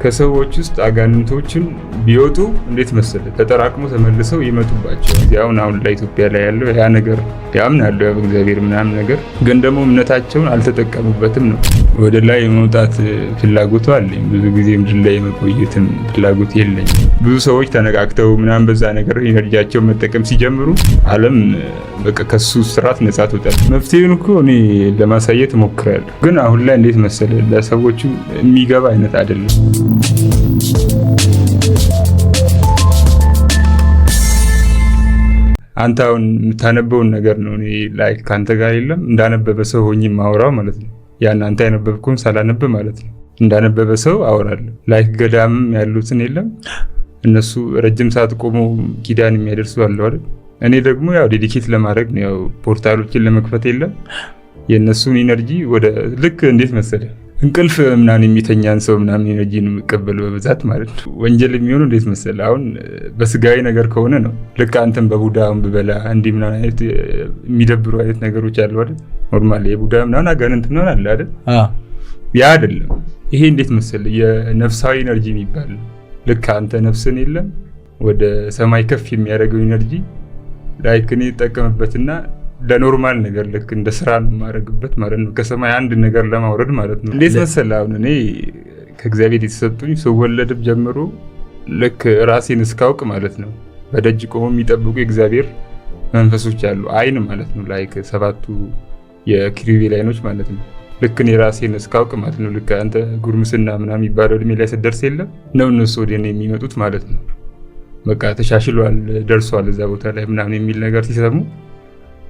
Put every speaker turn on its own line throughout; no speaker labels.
ከሰዎች ውስጥ አጋንንቶችን ቢወጡ እንዴት መሰለ ተጠራቅሞ ተመልሰው ይመጡባቸው። አሁን ላይ ኢትዮጵያ ላይ ያለው ያ ነገር ያምናሉ ያው እግዚአብሔር ምናምን ነገር ግን ደግሞ እምነታቸውን አልተጠቀሙበትም ነው። ወደ ላይ የመውጣት ፍላጎቱ አለኝ። ብዙ ጊዜ ምድር ላይ የመቆየትም ፍላጎት የለኝ። ብዙ ሰዎች ተነቃቅተው ምናምን በዛ ነገር ኢነርጂያቸውን መጠቀም ሲጀምሩ ዓለም በቃ ከሱ ስርዓት ነፃ ትወጣለች። መፍትሄውን እኮ እኔ ለማሳየት እሞክራለሁ። ግን አሁን ላይ እንዴት መሰለ ለሰዎቹ የሚገባ አይነት አይደለም። አንተ አሁን የምታነበውን ነገር ነው እኔ ላይክ ካንተ ጋር የለም እንዳነበበ ሰው ሆኜ ማወራው ማለት ነው። ያን አንተ ያነበብኩን ሳላነብ ማለት ነው እንዳነበበ ሰው አወራለሁ። ላይክ ገዳምም ያሉትን የለም እነሱ ረጅም ሰዓት ቆሞ ኪዳን የሚያደርሱ አለው አይደል? እኔ ደግሞ ያው ዴዲኬት ለማድረግ ነው ያው ፖርታሎችን ለመክፈት የለም የነሱን ኢነርጂ ወደ ልክ እንዴት መሰለ እንቅልፍ ምናምን የሚተኛን ሰው ምናምን ኢነርጂ ነው የሚቀበለው በብዛት ማለት ነው። ወንጀል የሚሆነው እንዴት መሰለ አሁን በስጋዊ ነገር ከሆነ ነው። ልክ አንተም በቡዳም በበላ እንዲህ ምናምን አይነት የሚደብሩ አይነት ነገሮች አሉ አይደል? ኖርማሊ የቡዳ ምናምን አጋንንት ምናምን አለ አይደል? ያ አይደለም። ይሄ እንዴት መሰለ የነፍሳዊ ኢነርጂ የሚባል ልክ አንተ ነፍስን የለም ወደ ሰማይ ከፍ የሚያደርገው ኢነርጂ ላይክ እኔ ተጠቀምበትና ለኖርማል ነገር ልክ እንደ ስራ ነው ማድረግበት ማለት ነው። ከሰማይ አንድ ነገር ለማውረድ ማለት ነው። እንዴት መሰለህ አሁን እኔ ከእግዚአብሔር የተሰጡኝ ስወለድም ጀምሮ ልክ ራሴን እስካውቅ ማለት ነው በደጅ ቆሞ የሚጠብቁ የእግዚአብሔር መንፈሶች አሉ። አይን ማለት ነው ላይክ ሰባቱ የኪሩቤል አይኖች ማለት ነው። ልክ እኔ ራሴን እስካውቅ ማለት ነው ልክ አንተ ጉርምስና ምናምን የሚባለው እድሜ ላይ ስትደርስ የለም ነው እነሱ ወደ እኔ የሚመጡት ማለት ነው። በቃ ተሻሽሏል ደርሷል እዛ ቦታ ላይ ምናምን የሚል ነገር ሲሰሙ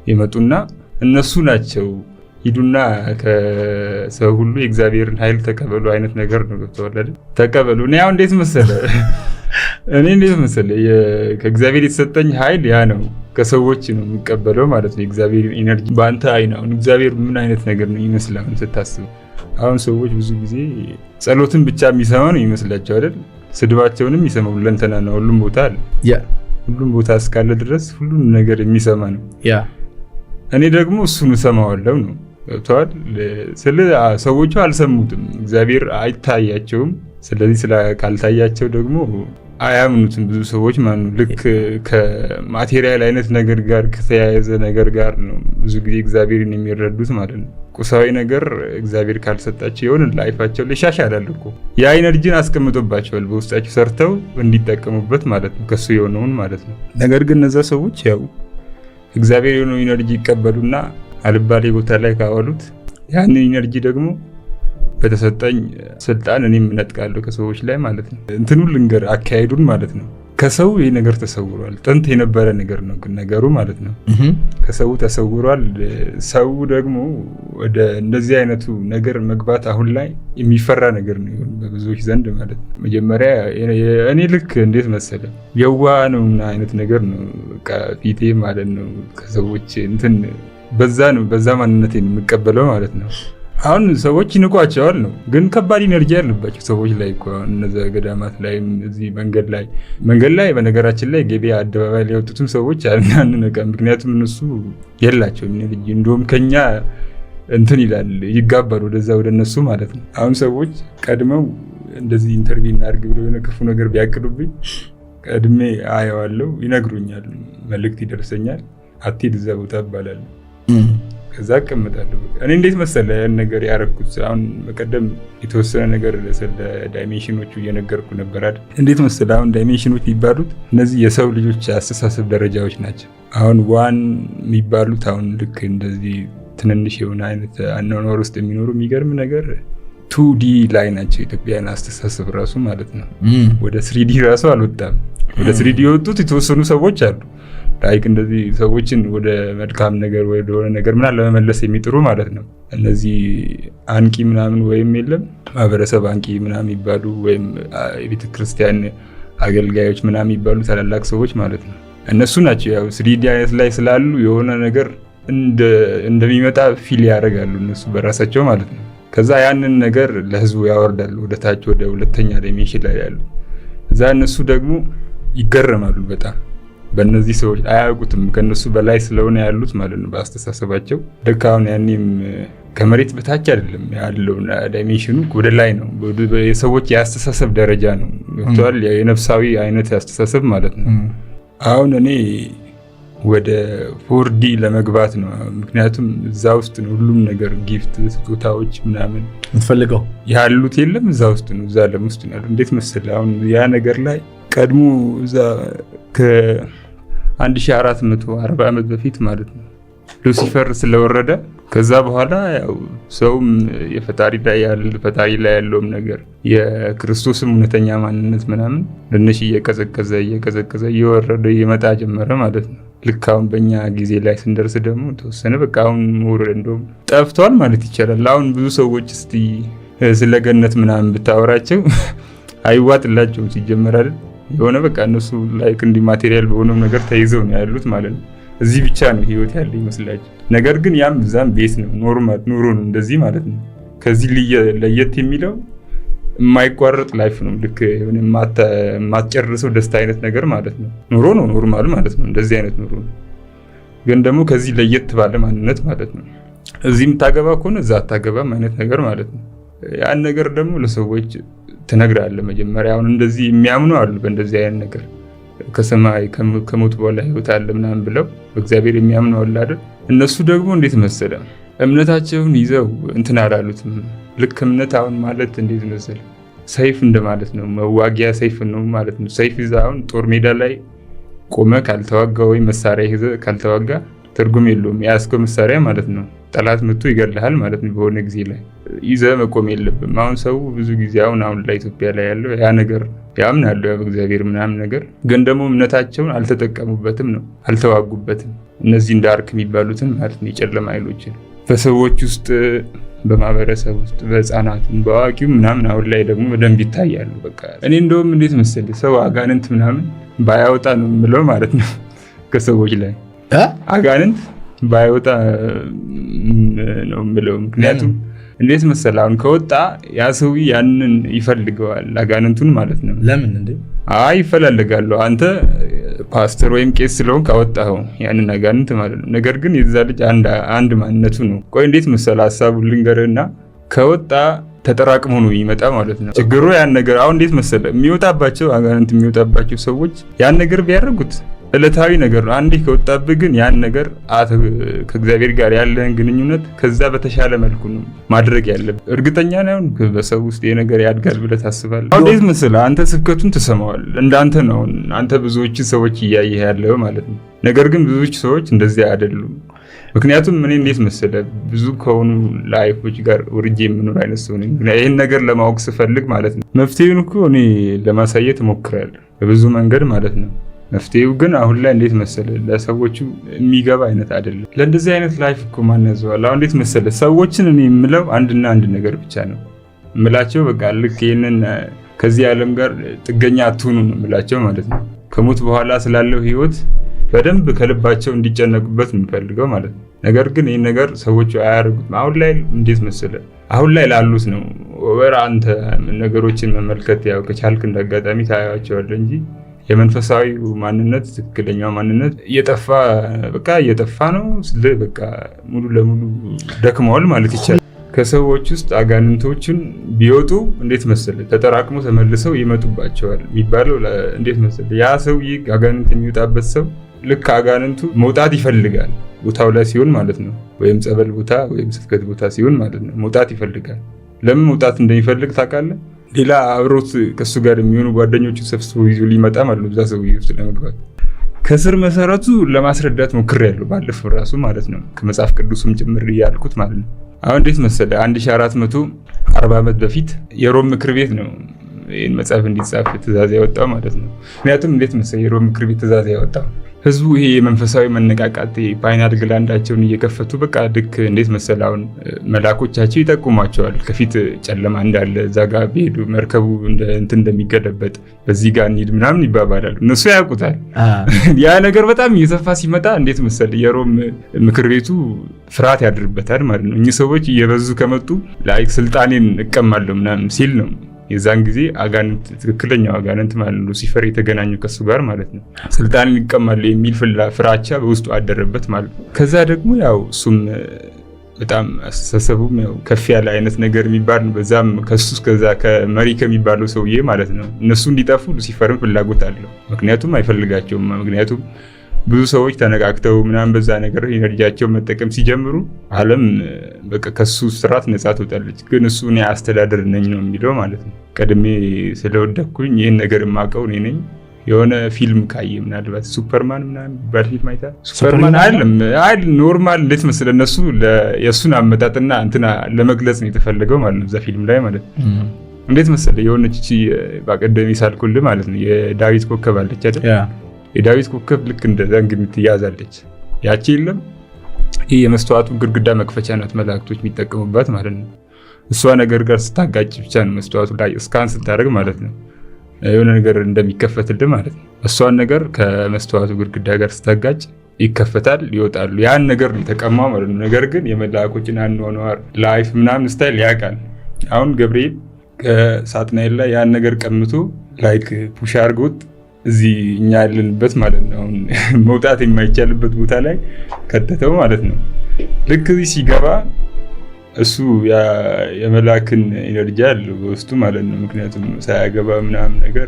ይመጡና እነሱ ናቸው ሂዱና ከሰው ሁሉ የእግዚአብሔርን ኃይል ተቀበሉ አይነት ነገር ነው ተወለደ ተቀበሉ። እኔ አሁን እንዴት መሰለ ከእግዚአብሔር የተሰጠኝ ኃይል ያ ነው ከሰዎች ነው የሚቀበለው ማለት ነው። የእግዚአብሔር ኢነርጂ በአንተ አይን አሁን እግዚአብሔር ምን አይነት ነገር ነው ይመስላል ስታስብ። አሁን ሰዎች ብዙ ጊዜ ጸሎትን ብቻ የሚሰማ ነው ይመስላቸው አይደል? ስድባቸውንም ይሰማው ለእንተና ነው ሁሉም ቦታ አለ ሁሉም ቦታ እስካለ ድረስ ሁሉም ነገር የሚሰማ ነው። እኔ ደግሞ እሱን እሰማዋለሁ ነው ገብቷል። ሰዎቹ አልሰሙትም፣ እግዚአብሔር አይታያቸውም። ስለዚህ ካልታያቸው ደግሞ አያምኑትም ብዙ ሰዎች ማለት ነው። ልክ ከማቴሪያል አይነት ነገር ጋር ከተያያዘ ነገር ጋር ነው ብዙ ጊዜ እግዚአብሔርን የሚረዱት ማለት ነው። ቁሳዊ ነገር እግዚአብሔር ካልሰጣቸው የሆነ ላይፋቸው ይሻሻላል እኮ ያ ኢነርጂን አስቀምጦባቸዋል በውስጣቸው ሰርተው እንዲጠቀሙበት ማለት ነው ከሱ የሆነውን ማለት ነው። ነገር ግን እነዛ ሰዎች ያው እግዚአብሔር የሆነው ኢነርጂ ይቀበሉና አልባሌ ቦታ ላይ ካዋሉት ያን ኢነርጂ ደግሞ በተሰጠኝ ስልጣን እኔም እነጥቃለሁ ከሰዎች ላይ ማለት ነው። እንትኑን ልንገር አካሄዱን ማለት ነው። ከሰው ይሄ ነገር ተሰውሯል። ጥንት የነበረ ነገር ነው ግን ነገሩ ማለት ነው ከሰው ተሰውሯል። ሰው ደግሞ ወደ እንደዚህ አይነቱ ነገር መግባት አሁን ላይ የሚፈራ ነገር ነው በብዙዎች ዘንድ ማለት ነው። መጀመሪያ እኔ ልክ እንዴት መሰለ የዋ ነው አይነት ነገር ነው በቃ ፊቴ ማለት ነው ከሰዎች እንትን በዛ ማንነቴን የምቀበለው ማለት ነው። አሁን ሰዎች ይንቋቸዋል ነው ግን ከባድ ኢነርጂ ያለባቸው ሰዎች ላይ እኮ እነዛ ገዳማት ላይ እዚህ መንገድ ላይ በነገራችን ላይ ገበያ አደባባይ ላይ ያወጡትን ሰዎች አንነቃ። ምክንያቱም እነሱ የላቸውም ኢነርጂ እንደውም ከኛ እንትን ይላል ይጋባሉ ወደ እነሱ ማለት ነው። አሁን ሰዎች ቀድመው እንደዚህ ኢንተርቪው እናድርግ ብለው የሆነ ክፉ ነገር ቢያቅዱብኝ ቀድሜ አየዋለሁ፣ ይነግሩኛል፣ መልእክት ይደርሰኛል፣ አትሂድ እዛ ቦታ እባላለሁ። ከዛ አቀምጣለሁ። እኔ እንዴት መሰለ ያን ነገር ያረኩት አሁን በቀደም የተወሰነ ነገር ስለ ዳይሜንሽኖቹ እየነገርኩ ነበር አይደል? እንዴት መሰለ አሁን ዳይሜንሽኖች የሚባሉት እነዚህ የሰው ልጆች አስተሳሰብ ደረጃዎች ናቸው። አሁን ዋን የሚባሉት አሁን ልክ እንደዚህ ትንንሽ የሆነ አይነት አኗኗር ውስጥ የሚኖሩ የሚገርም ነገር 2D ላይ ናቸው። ኢትዮጵያን አስተሳሰብ ራሱ ማለት ነው ወደ 3D ራሱ አልወጣም። ወደ 3D የወጡት የተወሰኑ ሰዎች አሉ ላይክ እንደዚህ ሰዎችን ወደ መልካም ነገር ወይ ወደ ነገር ምናምን ለመመለስ የሚጥሩ ማለት ነው። እነዚህ አንቂ ምናምን ወይም የለም ማህበረሰብ አንቂ ምናምን ይባሉ ወይም የቤተ ክርስቲያን አገልጋዮች ምናምን ይባሉ ታላላቅ ሰዎች ማለት ነው። እነሱ ናቸው ያው 3D አይነት ላይ ስላሉ የሆነ ነገር እንደሚመጣ ፊል ያደርጋሉ እነሱ በራሳቸው ማለት ነው። ከዛ ያንን ነገር ለህዝቡ ያወርዳሉ ወደ ታች ወደ ሁለተኛ ዳይሜንሽን ላይ ያሉ። እዛ እነሱ ደግሞ ይገረማሉ በጣም በእነዚህ ሰዎች አያውቁትም ከነሱ በላይ ስለሆነ ያሉት ማለት ነው በአስተሳሰባቸው። ልክ አሁን ያኔም ከመሬት በታች አይደለም ያለው ዳይሜንሽኑ ወደ ላይ ነው። የሰዎች የአስተሳሰብ ደረጃ ነው ገብቷል። የነፍሳዊ አይነት አስተሳሰብ ማለት ነው። አሁን እኔ ወደ 4D ለመግባት ነው። ምክንያቱም እዛ ውስጥ ነው ሁሉም ነገር ጊፍት፣ ስጦታዎች ምናምን
የምትፈልገው
ያሉት የለም እዛ ውስጥ ነው። እዛ ዓለም ውስጥ ነው። እንዴት መሰለህ አሁን ያ ነገር ላይ ቀድሞ እዛ ከ1440 ዓመት በፊት ማለት ነው ሉሲፈር ስለወረደ ከዛ በኋላ ያው ሰውም የፈጣሪ ላይ ያለውም ነገር የክርስቶስም እውነተኛ ማንነት ምናምን ትንሽ እየቀዘቀዘ እየወረደ እየመጣ ጀመረ ማለት ነው። ልክ አሁን በእኛ ጊዜ ላይ ስንደርስ ደግሞ ተወሰነ በቃ አሁን መውረድ እንደውም ጠፍቷል ማለት ይቻላል። አሁን ብዙ ሰዎች እስቲ ስለ ገነት ምናምን ብታወራቸው አይዋጥላቸውም ሲጀመር አይደል። የሆነ በቃ እነሱ ላይክ እንዲ ማቴሪያል በሆነም ነገር ተይዘው ነው ያሉት ማለት ነው። እዚህ ብቻ ነው ህይወት ያለ ይመስላችሁ። ነገር ግን ያም እዛም ቤት ነው፣ ኖርማል ኑሮ ነው እንደዚህ ማለት ነው። ከዚህ ለየት የሚለው የማይቋረጥ ላይፍ ነው። ልክ የሆነ የማትጨርሰው ደስታ አይነት ነገር ማለት ነው። ኑሮ ነው ኖርማል ማለት ነው። እንደዚህ አይነት ኑሮ ነው። ግን ደግሞ ከዚህ ለየት ባለ ማንነት ማለት ነው። እዚህ የምታገባ ከሆነ እዛ አታገባም አይነት ነገር ማለት ነው። ያን ነገር ደግሞ ለሰዎች ትነግራለህ መጀመሪያ። አሁን እንደዚህ የሚያምኑ አሉ በእንደዚህ አይነት ነገር ከሰማይ ከሞት በኋላ ህይወት አለ ምናምን ብለው በእግዚአብሔር የሚያምኑ አሉ አይደል? እነሱ ደግሞ እንዴት መሰለ እምነታቸውን ይዘው እንትን አላሉትም። ልክ እምነት አሁን ማለት እንዴት መሰለ ሰይፍ እንደማለት ነው። መዋጊያ ሰይፍ ነው ማለት ነው። ሰይፍ ይዘህ አሁን ጦር ሜዳ ላይ ቆመ ካልተዋጋ ወይ መሳሪያ ይዘህ ካልተዋጋ ትርጉም የለውም። የያዝከው መሳሪያ ማለት ነው ጠላት መጥቶ ይገድልሃል ማለት ነው። በሆነ ጊዜ ላይ ይዘህ መቆም የለብም። አሁን ሰው ብዙ ጊዜ አሁን ላይ ኢትዮጵያ ላይ ያለው ያ ነገር ያምናሉ በእግዚአብሔር ምናምን ነገር፣ ግን ደግሞ እምነታቸውን አልተጠቀሙበትም ነው፣ አልተዋጉበትም። እነዚህ እንደ አርክ የሚባሉትን ማለት ነው የጨለማ ኃይሎችን በሰዎች ውስጥ በማህበረሰብ ውስጥ በህፃናቱም በአዋቂው ምናምን አሁን ላይ ደግሞ በደንብ ይታያሉ። በቃ እኔ እንደውም እንዴት መሰለህ ሰው አጋንንት ምናምን ባያወጣ ነው የምለው ማለት ነው ከሰዎች ላይ አጋንንት ባይወጣ ነው የምለው። ምክንያቱም እንዴት መሰለህ አሁን ከወጣ ያ ሰውዬ ያንን ይፈልገዋል አጋንንቱን ማለት ነው።
ለምን እንዴ?
ይፈላልጋሉ። አንተ ፓስተር ወይም ቄስ ስለሆንክ አወጣኸው ያንን አጋንንት ማለት ነው። ነገር ግን የዛ ልጅ አንድ ማንነቱ ነው። ቆይ እንዴት መሰለህ ሀሳቡን ልንገርህና ከወጣ ተጠራቅሞ ነው ይመጣ ማለት ነው። ችግሩ ያን ነገር አሁን እንዴት መሰለህ የሚወጣባቸው አጋንንት የሚወጣባቸው ሰዎች ያን ነገር ቢያደርጉት ዕለታዊ ነገር ነው። አንዴ ከወጣብህ ግን ያን ነገር ከእግዚአብሔር ጋር ያለህን ግንኙነት ከዛ በተሻለ መልኩ ነው ማድረግ ያለብህ። እርግጠኛ ነኝ በሰው ውስጥ ይሄ ነገር ያድጋል ብለህ ታስባለህ? አሁን እንዴት መሰለህ አንተ ስብከቱን ትሰማዋለህ፣ እንዳንተ ነው አንተ ብዙዎች ሰዎች እያየህ ያለው ማለት ነው። ነገር ግን ብዙዎች ሰዎች እንደዚህ አይደሉም። ምክንያቱም እኔ እንዴት መሰለህ ብዙ ከሆኑ ላይፎች ጋር ወርጄ የምኖር አይነት ሰው ነኝ። ይሄን ነገር ለማወቅ ስፈልግ ማለት ነው መፍትሄውን እኮ እኔ ለማሳየት እሞክራለሁ በብዙ መንገድ ማለት ነው። መፍትሄው ግን አሁን ላይ እንዴት መሰለህ ለሰዎቹ የሚገባ አይነት አይደለም። ለእንደዚህ አይነት ላይፍ እኮ ማን ያዘዋል? አሁን እንዴት መሰለህ ሰዎችን እኔ የምለው አንድና አንድ ነገር ብቻ ነው የምላቸው። በቃ ልክ ይሄንን ከዚህ ዓለም ጋር ጥገኛ አትሁኑ ነው የምላቸው ማለት ነው። ከሞት በኋላ ስላለው ህይወት በደንብ ከልባቸው እንዲጨነቁበት ነው የምፈልገው ማለት ነው። ነገር ግን ይሄን ነገር ሰዎቹ አያደርጉትም። አሁን ላይ እንዴት መሰለህ አሁን ላይ ላሉት ነው ወራ አንተ ነገሮችን መመልከት ያው ከቻልክ እንዳጋጣሚ ታያቸዋለህ እንጂ የመንፈሳዊ ማንነት ትክክለኛው ማንነት እየጠፋ ነው። በቃ ሙሉ ለሙሉ ደክመዋል ማለት ይቻላል። ከሰዎች ውስጥ አጋንንቶችን ቢወጡ እንዴት መሰለህ ተጠራቅሞ ተመልሰው ይመጡባቸዋል የሚባለው እንዴት መሰለህ ያ ሰውዬ አጋንንት የሚወጣበት ሰው ልክ አጋንንቱ መውጣት ይፈልጋል ቦታው ላይ ሲሆን ማለት ነው። ወይም ጸበል ቦታ ወይም ስብከት ቦታ ሲሆን ማለት ነው መውጣት ይፈልጋል። ለምን መውጣት እንደሚፈልግ ታውቃለህ? ሌላ አብሮት ከሱ ጋር የሚሆኑ ጓደኞቹ ሰብስቦ ይዞ ሊመጣ ማለት ነው። እዛ ሰውዬ ውስጥ ለመግባት ከስር መሰረቱ ለማስረዳት ሞክሬያለሁ ባለፈው ራሱ ማለት ነው። ከመጽሐፍ ቅዱስም ጭምር ያልኩት ማለት ነው። አሁን እንዴት መሰለህ 1440 ዓመት በፊት የሮም ምክር ቤት ነው ይህን መጽሐፍ እንዲጻፍ ትእዛዝ ያወጣው ማለት ነው። ምክንያቱም እንዴት መሰለህ የሮም ምክር ቤት ትእዛዝ ያወጣው ህዝቡ ይሄ የመንፈሳዊ መነቃቃት ፓይናል ግላንዳቸውን እየከፈቱ በቃ ልክ እንዴት መሰለህ አሁን መላኮቻቸው ይጠቁሟቸዋል ከፊት ጨለማ እንዳለ እዛ ጋር ቢሄዱ መርከቡ እንትን እንደሚገለበጥ በዚህ ጋር እንሂድ ምናምን ይባባላሉ። እነሱ ያውቁታል። ያ ነገር በጣም እየሰፋ ሲመጣ እንዴት መሰለህ የሮም ምክር ቤቱ ፍርሃት ያድርበታል ማለት ነው። እኚህ ሰዎች እየበዙ ከመጡ ላይክ ስልጣኔን እቀማለሁ ምናምን ሲል ነው የዛን ጊዜ አጋንንት ትክክለኛው አጋንንት ማለት ነው ሉሲፈር የተገናኙ ከሱ ጋር ማለት ነው ስልጣንን ይቀማል የሚል ፍራቻ በውስጡ አደረበት ማለት ነው። ከዛ ደግሞ ያው እሱም በጣም አስተሳሰቡም ያው ከፍ ያለ አይነት ነገር የሚባል ነው። በዛም ከሱ እስከዛ ከመሪ ከሚባለው ሰውዬ ማለት ነው እነሱ እንዲጠፉ ሉሲፈርም ፍላጎት አለው። ምክንያቱም አይፈልጋቸውም። ምክንያቱም ብዙ ሰዎች ተነቃቅተው ምናምን በዛ ነገር ኢነርጂያቸው መጠቀም ሲጀምሩ ዓለም በቃ ከሱ ስርዓት ነፃ ትወጣለች። ግን እሱ እኔ አስተዳደር ነኝ ነው የሚለው ማለት ነው። ቀድሜ ስለወደኩኝ ይህን ነገር የማውቀው እኔ ነኝ። የሆነ ፊልም ካየ ምናልባት ሱፐርማን ምናምን ባል ፊልም አይታ ሱፐርማን አይደለም ኖርማል እንዴት መሰለህ እነሱ የእሱን አመጣጥና እንትና ለመግለጽ ነው የተፈለገው ማለት ነው እዛ ፊልም ላይ ማለት ነው። እንዴት መሰለህ የሆነች እቺ ባቀደም ይሳልኩልህ ማለት ነው የዳዊት ኮከብ አለች አይደል? የዳዊት ኮከብ ልክ እንደ ዘንግ የምትያዛለች ያቺ የለም ይህ የመስተዋቱ ግድግዳ መክፈቻ ናት መላእክቶች የሚጠቀሙባት ማለት ነው። እሷ ነገር ጋር ስታጋጭ ብቻ ነው መስተዋቱ ላይ እስካን ስታደርግ ማለት ነው የሆነ ነገር እንደሚከፈትልህ ማለት ነው። እሷን ነገር ከመስተዋቱ ግድግዳ ጋር ስታጋጭ ይከፈታል፣ ይወጣሉ። ያን ነገር ነው የተቀማው ማለት ነው። ነገር ግን የመላእክቶችን አኗኗር ላይፍ ምናምን ስታይል ያውቃል። አሁን ገብርኤል ከሳጥናኤል ላይ ያን ነገር ቀምቶ ላይክ ፑሽ አድርጎት እዚህ እኛ ያለንበት ማለት ነው አሁን መውጣት የማይቻልበት ቦታ ላይ ከተተው ማለት ነው። ልክ እዚህ ሲገባ እሱ የመላክን ኢነርጂ አለው በውስጡ ማለት ነው። ምክንያቱም ሳያገባ ምናምን ነገር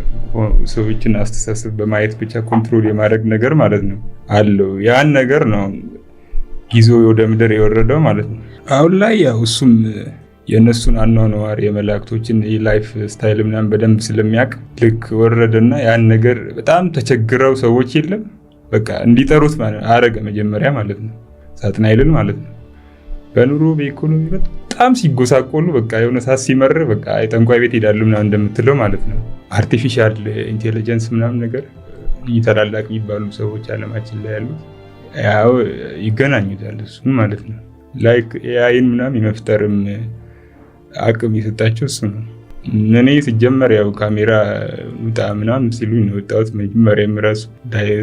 ሰዎችን አስተሳሰብ በማየት ብቻ ኮንትሮል የማድረግ ነገር ማለት ነው አለው። ያን ነገር ነው ይዞ ወደ ምድር የወረደው ማለት ነው። አሁን ላይ ያው እሱም የነሱን አኗኗር የመላእክቶችን የላይፍ ስታይል ምናምን በደንብ ስለሚያውቅ ልክ ወረደና ያን ነገር በጣም ተቸግረው ሰዎች የለም በቃ እንዲጠሩት ማለት አረገ መጀመሪያ ማለት ነው ሳጥናኤልን ማለት ነው። በኑሮ በኢኮኖሚ በጣም ሲጎሳቆሉ በቃ የሆነ ሳት ሲመር በቃ የጠንቋይ ቤት ሄዳሉ ምናምን እንደምትለው ማለት ነው። አርቲፊሻል ኢንቴሊጀንስ ምናምን ነገር ይተላላቅ የሚባሉ ሰዎች አለማችን ላይ ያሉት ያው ይገናኙታል እሱን ማለት ነው። ላይክ ኤአይን ምናምን የመፍጠርም አቅም የሰጣቸው እሱ ነው። እኔ ሲጀመር ያው ካሜራ ውጣ ምናምን ሲሉኝ ነው ወጣሁት። መጀመሪያ ራሱ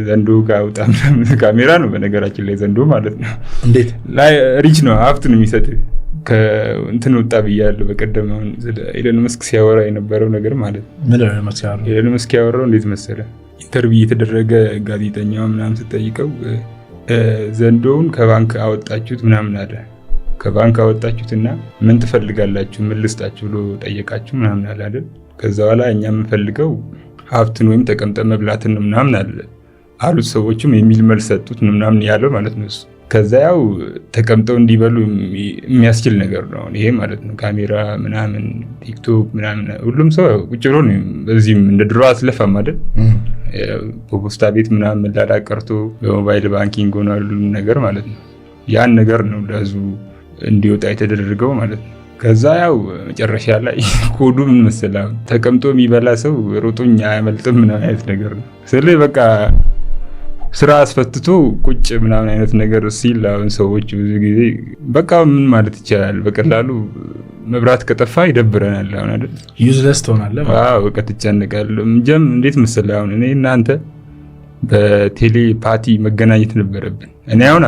ዘንዶ ጋር ውጣ ምናምን ካሜራ ነው በነገራችን ላይ ዘንዶ ማለት ነው። እንዴት ላይ ሪች ነው ሀብት ነው የሚሰጥ ከእንትን ወጣ ብያለሁ በቀደም። አሁን ኤለን መስክ ሲያወራ የነበረው ነገር ማለት ነው። ምን ኤለን መስክ ያወራው እንዴት መሰለህ ኢንተርቪው የተደረገ ጋዜጠኛው ምናምን ስጠይቀው ዘንዶውን ከባንክ አወጣችሁት ምናምን አለ። ከባንክ አወጣችሁትና ምን ትፈልጋላችሁ ምን ልስጣችሁ ብሎ ጠየቃችሁ ምናምን አለ አይደል? ከዛ በኋላ እኛ የምንፈልገው ሀብትን ወይም ተቀምጠ መብላትን ምናምን አለ አሉት። ሰዎችም የሚል መልስ ሰጡት ምናምን ያለው ማለት ነው እሱ። ከዛ ያው ተቀምጠው እንዲበሉ የሚያስችል ነገር ነው ይሄ ማለት ነው። ካሜራ ምናምን ቲክቶክ ምናምን ሁሉም ሰው ቁጭ ብሎ ነው በዚህም እንደ ድሮ አስለፋም አይደል? በፖስታ ቤት ምናምን መላላክ ቀርቶ በሞባይል ባንኪንግ ሆኗል ነገር ማለት ነው። ያን ነገር ነው ለህዝቡ እንዲወጣ የተደረገው ማለት ነው። ከዛ ያው መጨረሻ ላይ ኮዱ ምን መሰለህ ተቀምጦ የሚበላ ሰው ሮጦኝ አያመልጥም ምናምን አይነት ነገር ነው። ስለዚህ በቃ ስራ አስፈትቶ ቁጭ ምናምን አይነት ነገር ሲል አሁን ሰዎች ብዙ ጊዜ በቃ ምን ማለት ይቻላል በቀላሉ መብራት ከጠፋ ይደብረናል አሁን አይደል? ዩዝለስ ትሆናለህ። በቃ ትጨነቃለህ። እንዴት መሰለህ አሁን እኔ እናንተ በቴሌፓቲ መገናኘት ነበረብን። እኔ አሁን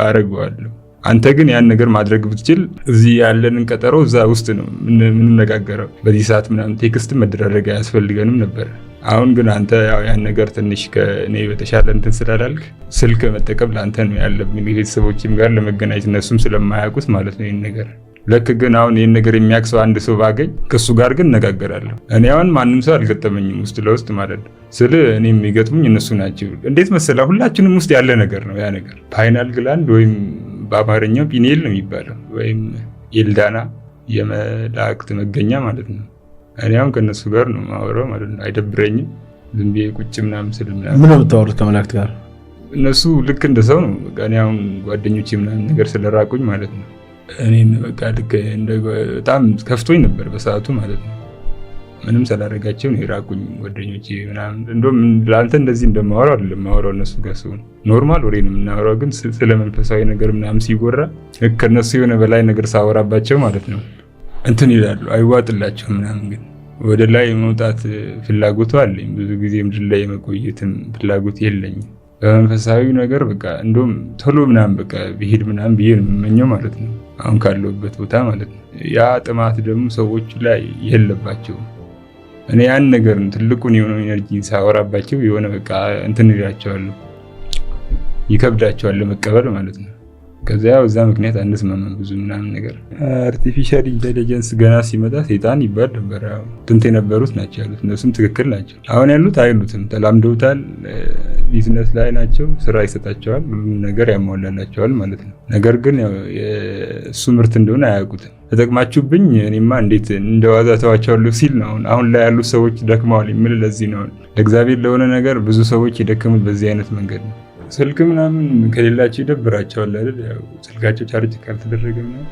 አረጋዋለሁ። አንተ ግን ያን ነገር ማድረግ ብትችል እዚህ ያለንን ቀጠሮ እዛ ውስጥ ነው የምንነጋገረው። በዚህ ሰዓት ምናምን ቴክስት መደረግ አያስፈልገንም ነበር። አሁን ግን አንተ ያው ያን ነገር ትንሽ ከኔ በተሻለ እንትን ስላላልክ ስልክ መጠቀም ለአንተ ነው ያለብኝ ቤተሰቦችም ጋር ለመገናኘት እነሱም ስለማያውቁት ማለት ነው ይሄን ነገር። ለክ ግን አሁን ይሄን ነገር የሚያክሰው አንድ ሰው ባገኝ ከሱ ጋር ግን እነጋገራለሁ። እኔ አሁን ማንም ሰው አልገጠመኝም ውስጥ ለውስጥ ማለት ነው። ስለ እኔ የሚገጥሙኝ እነሱ ናቸው። እንዴት መሰለህ ሁላችንም ውስጥ ያለ ነገር ነው ያ ነገር። ፓይናል ግላንድ ወይም በአማርኛው ፒኔል ነው የሚባለው ወይም ኤልዳና የመላእክት መገኛ ማለት ነው። እኔ አሁን ከነሱ ጋር ነው የማወራው ማለት ነው። አይደብረኝም። ዝም ብዬ ቁጭ ምናምን ስል ምናምን ምን ነው የምታወሩት ከመላእክት ጋር? እነሱ ልክ እንደ ሰው ነው። እኔ አሁን ጓደኞቼ ምናምን ነገር ስለራቁኝ ማለት ነው እኔን በቃ ልክ እንደ በጣም ከፍቶኝ ነበር በሰዓቱ ማለት ነው። ምንም ሳላደርጋቸው ነው የራቁኝ ጓደኞቼ ምናምን። እንደውም ለአንተ እንደዚህ እንደማወራው አይደለም ማወራው እነሱ ጋር ሲሆን ኖርማል ወሬ ነው የምናወራው። ግን ስለ መንፈሳዊ ነገር ምናምን ሲጎራ ልክ ከነሱ የሆነ በላይ ነገር ሳወራባቸው ማለት ነው እንትን ይላሉ አይዋጥላቸው ምናምን። ግን ወደ ላይ መውጣት ፍላጎቱ አለኝ። ብዙ ጊዜ ምድር ላይ የመቆየትም ፍላጎት የለኝም። በመንፈሳዊ ነገር በቃ እንደውም ቶሎ ምናምን በቃ ብሄድ ምናምን ብዬ ነው የምመኘው ማለት ነው አሁን ካለሁበት ቦታ ማለት ነው። ያ ጥማት ደግሞ ሰዎች ላይ የለባቸውም። እኔ ያን ነገር ትልቁን የሆነ ኢነርጂ ሳወራባቸው የሆነ በቃ እንትን ይላቸዋል፣ ይከብዳቸዋል ለመቀበል ማለት ነው። ከዚያ በዛ ምክንያት አንስማማም ብዙ ምናምን ነገር። አርቲፊሻል ኢንቴሊጀንስ ገና ሲመጣ ሰይጣን ይባል ነበር። ጥንት የነበሩት ናቸው ያሉት፣ እነሱም ትክክል ናቸው። አሁን ያሉት አይሉትም፣ ተላምደውታል። ቢዝነስ ላይ ናቸው፣ ስራ ይሰጣቸዋል፣ ሁሉም ነገር ያሟላላቸዋል ማለት ነው። ነገር ግን እሱ ምርት እንደሆነ አያውቁትም። ተጠቅማችሁብኝ እኔማ እንዴት እንደዋዛ ተዋቸዋለሁ ሲል ነው አሁን ላይ ያሉት ሰዎች ደክመዋል የሚል። ለዚህ ነው ለእግዚአብሔር ለሆነ ነገር ብዙ ሰዎች የደከሙት በዚህ አይነት መንገድ ነው። ስልክ ምናምን ከሌላቸው ይደብራቸዋል አይደል? ያው ስልካቸው ቻርጅ ካልተደረገ ምናምን